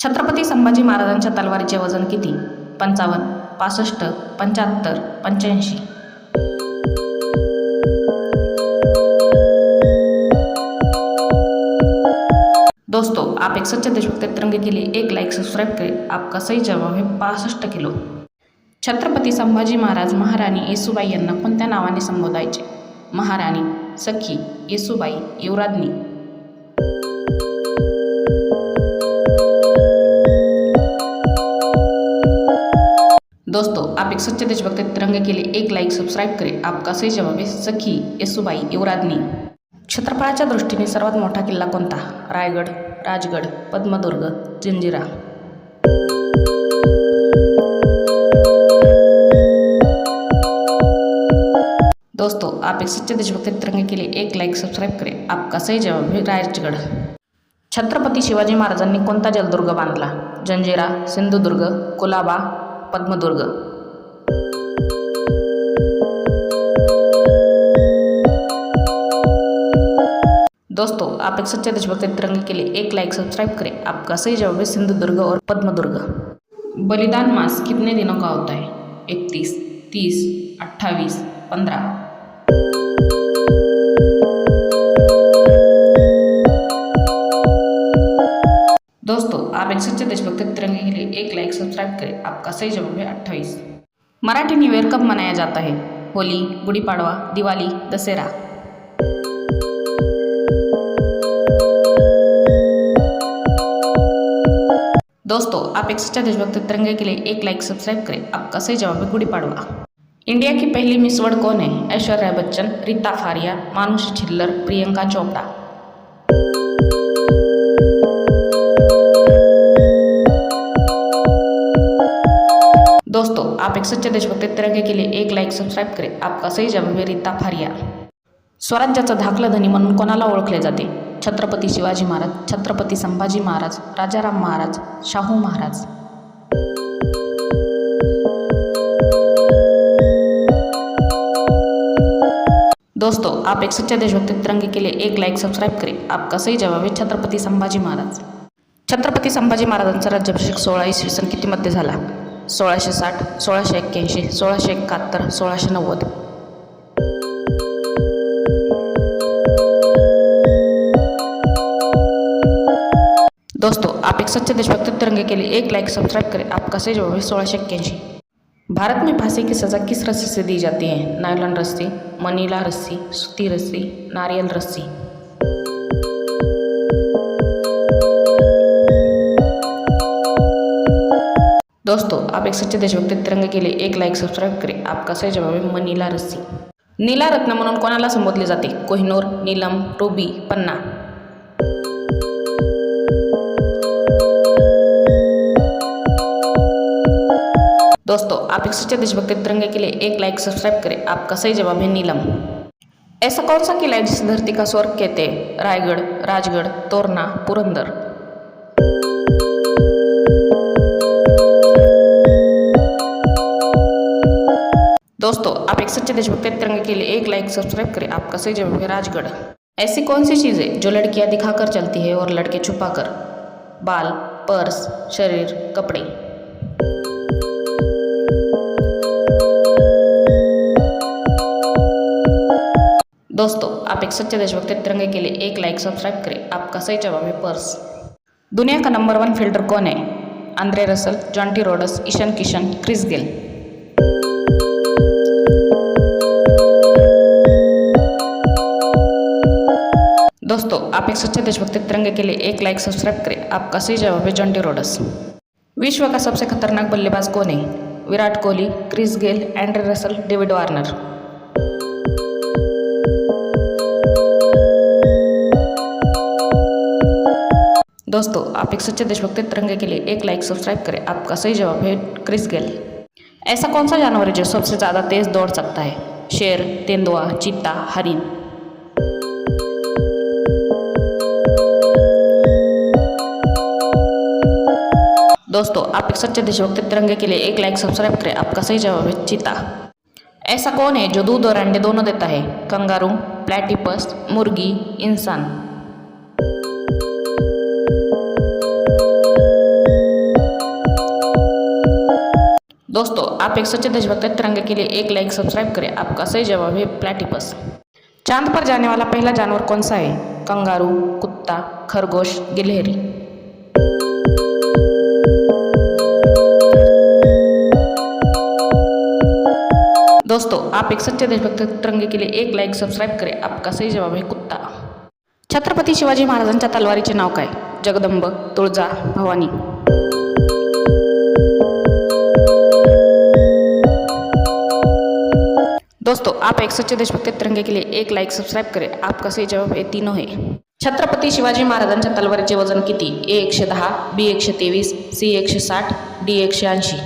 छत्रपती संभाजी महाराजांच्या तलवारीचे वजन किती? 55, 65, 75, 85. दोस्तों, आप एक सच्चे देशभक्त तिरंगे के लिए एक लाइक सब्सक्राइब करें। आपका सही जवाब है 65 किलो। छत्रपती संभाजी महाराज महाराणी येसूबाई यांना कोणत्या नावाने संबोधायचे? महाराणी, सखी, येसूबाई, युवराज्ञी. दोस्तों, आप एक सच्चे देशभक्त तिरंगे के लिए एक लाइक सब्सक्राइब करें। आपका सही जवाब है सखी, येसूबाई, युवराज्ञी. क्षेत्रफळाच्या दृष्टीने सर्वात मोठा किल्ला कोणता? रायगड, राजगड, पद्मदुर्ग, जंजिरा. दोस्तों, आप एक सच्चे देशभक्त तिरंगे के लिए एक लाइक सब्सक्राइब करें. आपका सही जवाब है राजगड. छत्रपती शिवाजी महाराजांनी कोणता जलदुर्ग बांधला? जंजिरा, सिंधुदुर्ग, कुलाबा, पद्मदुर्ग. दोस्तों, आप एक सच्चे देशभक्त तिरंगे के लिए एक लाइक सब्सक्राइब करें. आपका सही जवाब है सिंधुदुर्ग और पद्मदुर्ग. बलिदान मास कितने दिनों का होता है? 31, 30, 28, 15. दोस्तों, आप एक सच्चे देशभक्त तिरंगे के लिए एक लाइक सब्सक्राइब करें. आपका सही जवाब है 28. मराठी न्यू ईयर कब मनाया जाता है? होली, गुड़ी पाड़वा, दिवाली, दशहरा. दोस्तों, आप एक सच्चा देशभक्त तिरंगे के लिए एक लाइक सब्सक्राइब करें. आपका सही जवाब है गुड़ी पाड़वा. इंडिया की पहली मिस वर्ल्ड कौन है? ऐश्वर्या बच्चन, रीता फारिया, मानुषी छिल्लर, प्रियंका चोपड़ा. दोस्तों, आप एक सच्चे देशभक्त तिरंगे के लिए एक लाइक सब्सक्राइब करें. आपका सही जवाब है रीता फारिया. स्वराज्याचा धाकला धनी म्हणून कोणाला ओळखले जाते? छत्रपती शिवाजी महाराज, छत्रपती संभाजी महाराज, राजाराम महाराज, शाहू महाराज. दोस्तों, आप एक सच्चे देशभक्त तिरंगे के लिए एक लाइक सब्सक्राइब करें. आपका सही जवाब है छत्रपती संभाजी महाराज. छत्रपती संभाजी महाराजांचा राज्याभिषेक 16 इसवी सन कितीमध्ये झाला? 1660, 1681, 1671, 1690. दोस्तों, आप एक सच्चे देशभक्त तिरंगे के लिए एक लाइक सब्सक्राइब करें. आपका सही जवाब है 1681. भारत में फांसी की सज़ा किस रस्सी से दी जाती है? नायलॉन रस्सी, मनीला रस्सी, सूती रस्सी, नारियल रस्सी. दोस्तों, आप एक सच्चे देशभक्त तिरंगे के लिए एक लाइक सब्सक्राइब करें. आपका सही जवाब है मनीला रस्सी. नीला रत्न म्हणून कोणाला संबोधले जाते? कोहिनूर, नीलम, रुबी, पन्ना. दोस्तों, आप एक सच्चे देशभक्त तिरंगे के लिए एक लाइक सब्सक्राइब करें. आपका सही जवाब है नीलम. ऐसा कौन सा किला है जिस धरती का स्वर्ग कहते हैं? रायगढ़, राजगढ़, तोरना, पुरंदर. दोस्तों, आप एक सच्चे देशभक्त तिरंगे के लिए एक लाइक सब्सक्राइब करें. आपका सही जवाब है राजगढ़. ऐसी कौन सी चीज़ है जो लड़कियां दिखाकर चलती है और लड़के छुपाकर? बाल, पर्स, शरीर, कपड़े. दोस्तों, आप एक सच्चे देशभक्त तिरंगे के लिए एक लाइक सब्सक्राइब करें. आपका सही जवाब है पर्स. दुनिया का नंबर 1 फील्डर कौन है? Andre Russell, Jonty Rhodes, Ishan Kishan, Chris Gayle. दोस्तों, आप एक सच्चे देशभक्त तिरंगे के लिए एक लाइक सब्सक्राइब करें. आपका सही जवाब है जॉन्टी रोड्स. विश्व का सबसे खतरनाक बल्लेबाज कौन है? Virat Kohli, Chris Gayle, Andre Russell, David Warner. दोस्तों, आप एक सच्चे देशभक्त तिरंगे के लिए एक लाइक सब्सक्राइब करें. आपका सही जवाब है क्रिस गेल. ऐसा कौन सा जानवर है जो सबसे ज़्यादा तेज दौड़ सकता है? शेर, तेंदुआ, चीता, हरिन. दोस्तों, आप एक सच्चे देशभक्त तिरंगे के लिए एक लाइक सब्सक्राइब करें. आपका सही जवाब है चीता. ऐसा कौन है जो दूध और अंडे दोनों देता है? कंगारू, प्लेटिपस, मुर्गी, इंसान. दोस्तों, आप एक सच्चे देशभक्त हैं, तिरंगे के लिए एक लाइक सब्सक्राइब करें। आपका सही जवाब है प्लेटिपस। चांद पर जाने वाला पहला जानवर कौन सा है? कंगारू, कुत्ता, खरगोश, गिलहरी। दोस्तों, आप एक सच्चे देशभक्त हैं, तिरंगे के लिए एक लाइक सब्सक्राइब करें। आपका सही जवाब है कुत्ता। छत्रपती शिवाजी महाराजांच्या तलवारीचे नाव काय? जगदंब, तुळजा, भवानी। दोस्तों, आप एक सच्चे देशभक्त हैं, तिरंगे के लिए एक लाइक सब्सक्राइब करें। आपका सही जवाब है तीनों है। छत्रपती शिवाजी महाराजांच्या तलवारीचे वजन किती? ए 110, बी 123, सी 160, डी 180।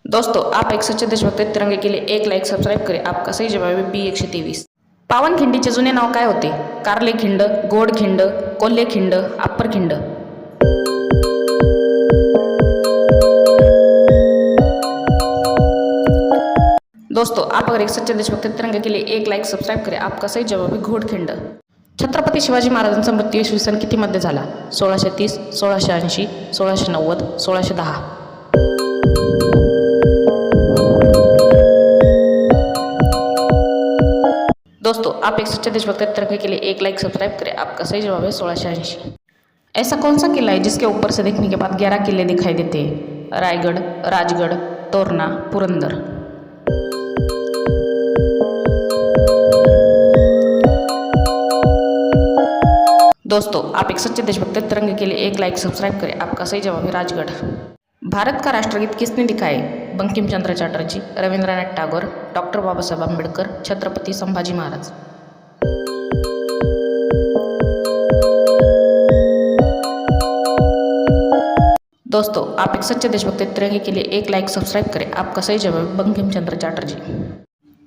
दोस्तों, आप एक सच्चे देशभक्त हैं, तिरंगे के लिए एक लाइक सब्सक्राइब करें। आपका सही जवाब है बी 123। पावनखिंडीचे जुने नाव काय होते? कार्ले खिंड, गोड खिंड, कोल्हे खिंड, अप्पर खिंड। दोस्तों, आप अगर एक सच्चे देशभक्त हैं, तिरंगे के लिए एक लाइक सब्सक्राइब करें। आपका सही जवाब है घोडखिंड। छत्रपती शिवाजी महाराजांचा मृत्यू इसवी सन किती मध्ये झाला? 1630, 1680, 1690, 1610। दोस्तों, आप एक सच्चे देशभक्त हैं, तिरंगे के लिए एक लाइक सब्सक्राइब करें। आपका सही जवाब है 1680। ऐसा कौन सा किला है जिसके ऊपर से देखने के बाद 11 किले दिखाई देते हैं? रायगढ़, राजगढ़, तोरना, पुरंदर। दोस्तों, आप एक सच्चे देशभक्त हैं, तिरंगे के लिए एक लाइक सब्सक्राइब करें। आपका सही जवाब है राजगढ़। भारत का राष्ट्रगीत किसने लिखा है? बंकिम चंद्र चटर्जी, रविंद्रनाथ टैगोर, डॉक्टर बाबा साहेब आंबेडकर, छत्रपति संभाजी महाराज। दोस्तों, आप एक सच्चे देशभक्त हैं, तिरंगे के लिए एक लाइक सब्सक्राइब करें। आपका सही जवाब है बंकिम चंद्र चटर्जी।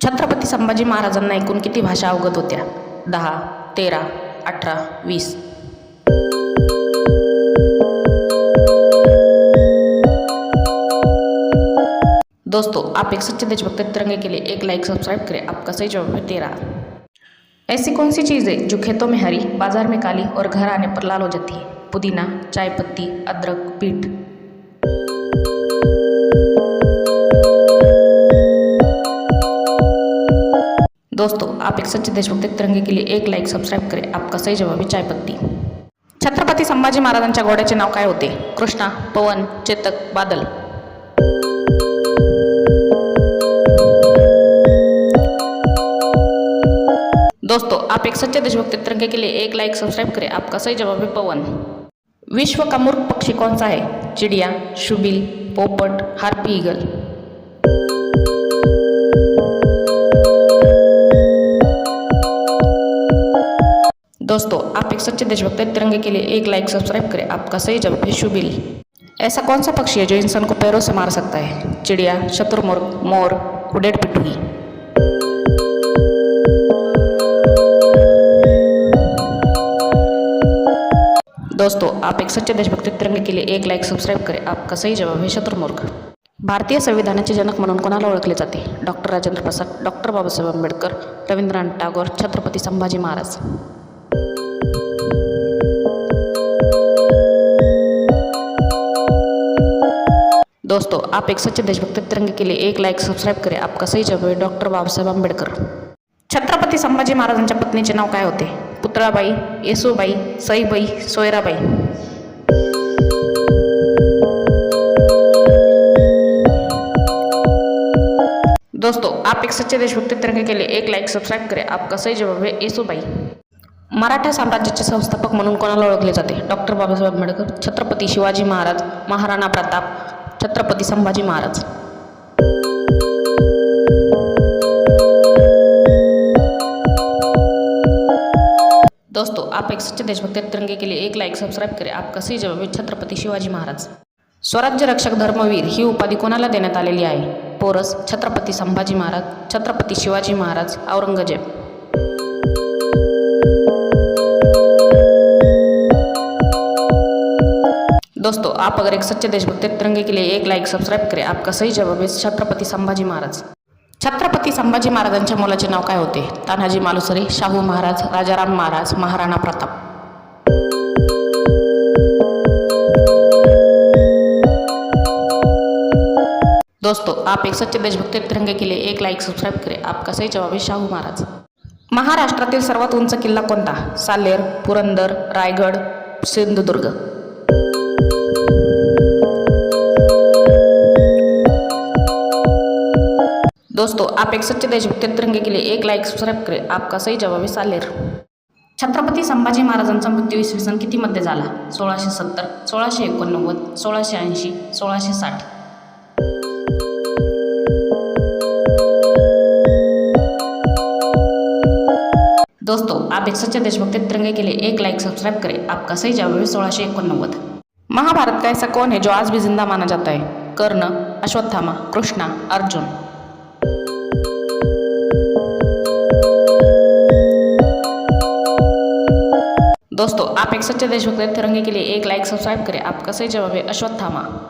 छत्रपती संभाजी महाराजांना एकूण किती भाषा अवगत होत्या? 10, 13, 18, 20। दोस्तों, आप एक सच्चे देशभक्त हैं, तिरंगे के लिए एक लाइक सब्सक्राइब करें। आपका सही जवाब है 13। ऐसी कौन सी चीज़ है जो खेतों में हरी, बाजार में काली और घर आने पर लाल हो जाती है? पुदीना, चाय पत्ती, अदरक, पीठ। दोस्तों, आप एक सच्चे देशभक्त हैं, तिरंगे के लिए एक लाइक सब्सक्राइब करें। आपका सही जवाब है चाय पत्ती। छत्रपती संभाजी महाराजांच्या घोड्याचे नाव काय होते? कृष्णा, पवन, चेतक, बादल। दोस्तों, आप एक सच्चे देशभक्त हैं, तिरंगे के लिए एक लाइक सब्सक्राइब करें। आपका सही जवाब है पवन। विश्व का मूर्ख पक्षी कौन सा है? चिड़िया, शुबिल, पोपट, हार्पी ईगल। दोस्तों, आप एक सच्चे देशभक्त हैं, तिरंगे के लिए एक लाइक सब्सक्राइब करें। आपका सही जवाब है शुबिल। ऐसा कौन सा पक्षी है जो इंसान को पैरों से मार सकता है? चिड़िया, शुतुरमुर्ग, मोर, उड़ेड़ पिटूही। दोस्तों, आप एक सच्चे देशभक्त हैं, तिरंगे के लिए एक लाइक सब्सक्राइब करें। आपका सही जवाब है शुतुरमुर्ग। भारतीय संविधानाचे जनक म्हणून कोणाला ओळखले जाते? Doctor Rajendra Prasad, doctor Babasaheb Ambedkar, Rabindranath Tagore, Chhatrapati Sambhaji Maharaj. दोस्तों, आप एक सच्चे देशभक्त हैं, तिरंगे के लिए एक लाइक सब्सक्राइब करें। आपका सही जवाब है डॉक्टर बाबासाहेब आंबेडकर। छत्रपती संभाजी महाराजांच्या पत्नीचे नाव काय होते? पुतळाबाई, येसूबाई, सईबाई, सोयराबाई। दोस्तों, आप एक सच्चे देशभक्त हैं, तिरंगे के लिए एक लाइक सब्सक्राइब करें। आपका सही जवाब है येसूबाई। मराठा साम्राज्याचे संस्थापक म्हणून कोणाला ओळखले जाते? डॉक्टर बाबासाहेब आंबेडकर, छत्रपती शिवाजी महाराज, महाराणा प्रताप, छत्रपती संभाजी महाराज। दोस्तों, आप एक सच्चे देशभक्त हैं, तिरंगे के लिए एक लाइक सब्सक्राइब करें। आपका सही जवाब है छत्रपती शिवाजी महाराज। स्वराज्य रक्षक धर्मवीर ही उपाधी कोणाला देण्यात आलेली आहे? पोरस, छत्रपती संभाजी महाराज, छत्रपती शिवाजी महाराज, औरंगजेब। दोस्तों, आप अगर एक सच्चे देशभक्त हैं, तिरंगे के लिए एक लाइक सब्सक्राइब करें। आपका सही जवाब है छत्रपती संभाजी महाराज। छत्रपती संभाजी महाराजांच्या मुलाचे नाव काय होते? तानाजी मालुसरे, शाहू महाराज, राजाराम महाराज, महाराणा प्रताप। दोस्तों, आप एक सच्चे देशभक्त तिरंगे के लिए एक लाईक सबस्क्राईब करें. आपका सही जवाब आहे शाहू महाराज. महाराष्ट्रातील सर्वात उंच किल्ला कोणता? सालेर, पुरंदर, रायगड, सिंधुदुर्ग. दोस्तों, आप एक सच्चे देशभक्त तिरंगे के लिए एक लाईक सबस्क्राईब करें. आपका सही जवाब आहे सालेर. छत्रपती संभाजी महाराजांचा मृत्यू इसवी सन कितीमध्ये झाला? 1670, 1689, 1680, 1660. दोस्तों, आप एक सच्चे देशभक्त तिरंगे के लिए एक लाईक सब्सक्राइब करें. आपका सही जवाब है 1689. महाभारत का ऐसा कौन है जो आज भी जिंदा माना जाता है? कर्ण, अश्वत्थामा, कृष्णा, अर्जुन. दोस्तों, आप एक सच्चे देशभक्त तिरंगे के लिए एक लाईक सब्सक्राइब करें. आपका सही जवाब है अश्वत्थामा.